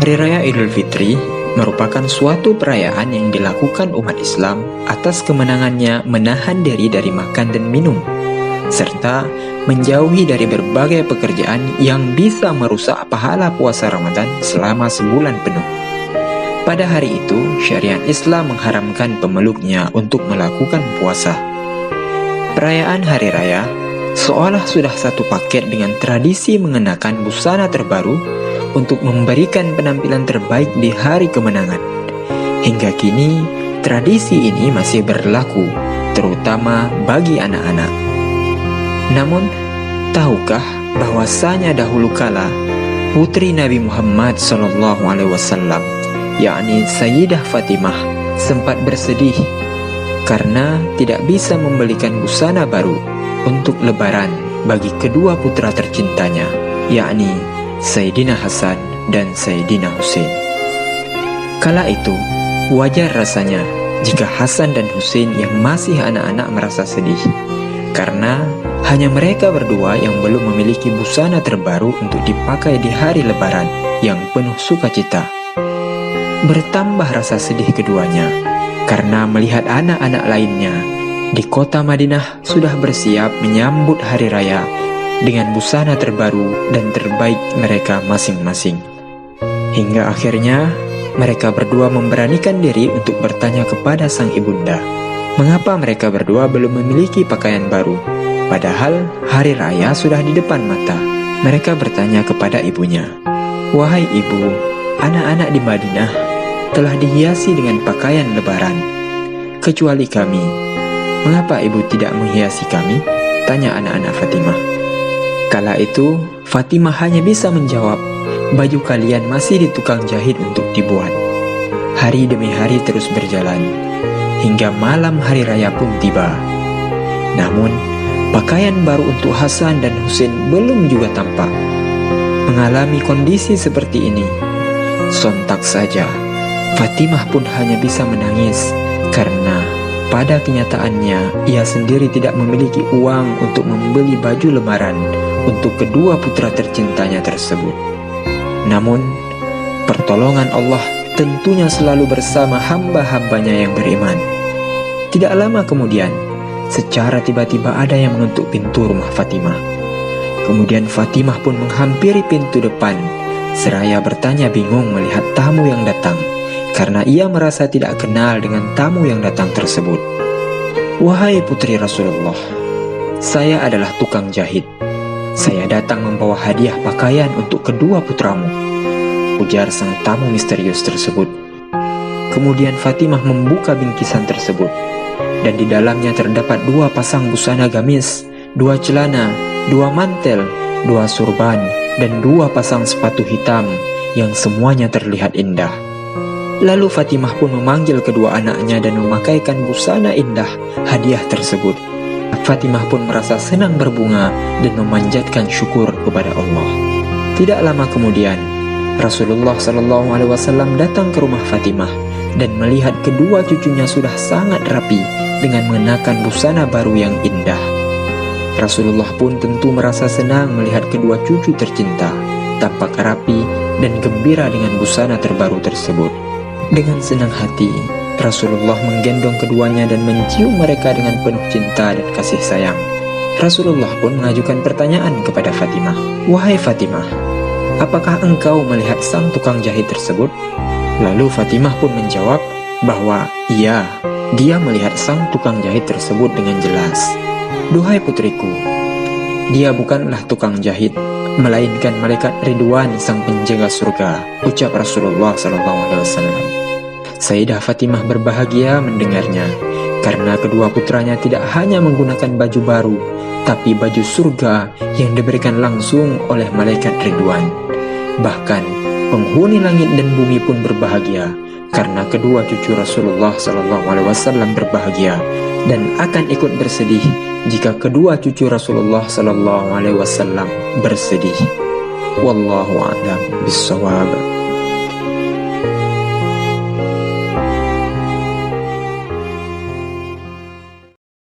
Hari Raya Idul Fitri merupakan suatu perayaan yang dilakukan umat Islam atas kemenangannya menahan diri dari makan dan minum, serta menjauhi dari berbagai pekerjaan yang bisa merusak pahala puasa Ramadan selama sebulan penuh. Pada hari itu, syariat Islam mengharamkan pemeluknya untuk melakukan puasa. Perayaan Hari Raya seolah sudah satu paket dengan tradisi mengenakan busana terbaru untuk memberikan penampilan terbaik di hari kemenangan. Hingga kini, tradisi ini masih berlaku, terutama bagi anak-anak. Namun, tahukah bahwasanya dahulu kala putri Nabi Muhammad SAW, yakni Sayyidah Fatimah, sempat bersedih karena tidak bisa membelikan busana baru untuk lebaran bagi kedua putra tercintanya, yakni Sayyidina Hasan dan Sayyidina Husain. Kala itu, wajar rasanya jika Hasan dan Husain yang masih anak-anak merasa sedih, karena hanya mereka berdua yang belum memiliki busana terbaru untuk dipakai di hari lebaran yang penuh sukacita. Bertambah rasa sedih keduanya, karena melihat anak-anak lainnya di kota Madinah sudah bersiap menyambut hari raya dengan busana terbaru dan terbaik mereka masing-masing. Hingga akhirnya mereka berdua memberanikan diri untuk bertanya kepada sang ibunda, mengapa mereka berdua belum memiliki pakaian baru, padahal hari raya sudah di depan mata. Mereka bertanya kepada ibunya, "Wahai ibu, anak-anak di Madinah telah dihiasi dengan pakaian lebaran, kecuali kami. Mengapa ibu tidak menghiasi kami?" tanya anak-anak Fatimah. Kala itu, Fatimah hanya bisa menjawab, "Baju kalian masih di tukang jahit untuk dibuat." Hari demi hari terus berjalan, hingga malam hari raya pun tiba. Namun, pakaian baru untuk Hasan dan Husain belum juga tampak. Mengalami kondisi seperti ini, sontak saja, Fatimah pun hanya bisa menangis, karena pada kenyataannya ia sendiri tidak memiliki uang untuk membeli baju lebaran untuk kedua putra tercintanya tersebut. Namun, pertolongan Allah tentunya selalu bersama hamba-hambanya yang beriman. Tidak lama kemudian, secara tiba-tiba ada yang mengetuk pintu rumah Fatimah. Kemudian Fatimah pun menghampiri pintu depan, seraya bertanya bingung melihat tamu yang datang, karena ia merasa tidak kenal dengan tamu yang datang tersebut. "Wahai putri Rasulullah, saya adalah tukang jahit. Saya datang membawa hadiah pakaian untuk kedua putramu," ujar sang tamu misterius tersebut. Kemudian Fatimah membuka bingkisan tersebut, dan di dalamnya terdapat 2 pasang busana gamis, 2 celana, 2 mantel, 2 surban, dan 2 pasang sepatu hitam yang semuanya terlihat indah. Lalu Fatimah pun memanggil kedua anaknya dan memakaikan busana indah hadiah tersebut. Fatimah pun merasa senang berbunga dan memanjatkan syukur kepada Allah. Tidak lama kemudian, Rasulullah SAW datang ke rumah Fatimah dan melihat kedua cucunya sudah sangat rapi dengan mengenakan busana baru yang indah. Rasulullah pun tentu merasa senang melihat kedua cucu tercinta tampak rapi dan gembira dengan busana terbaru tersebut. Dengan senang hati, Rasulullah menggendong keduanya dan mencium mereka dengan penuh cinta dan kasih sayang. Rasulullah pun mengajukan pertanyaan kepada Fatimah, "Wahai Fatimah, apakah engkau melihat sang tukang jahit tersebut?" Lalu Fatimah pun menjawab bahwa iya, dia melihat sang tukang jahit tersebut dengan jelas. "Duhai putriku, dia bukanlah tukang jahit, melainkan malaikat Ridwan sang penjaga surga," ucap Rasulullah SAW. Sayyidah Fatimah berbahagia mendengarnya, karena kedua putranya tidak hanya menggunakan baju baru, tapi baju surga yang diberikan langsung oleh malaikat Ridwan. Bahkan, penghuni langit dan bumi pun berbahagia, karena kedua cucu Rasulullah SAW berbahagia, dan akan ikut bersedih jika kedua cucu Rasulullah SAW bersedih. Wallahu a'lam bishawab.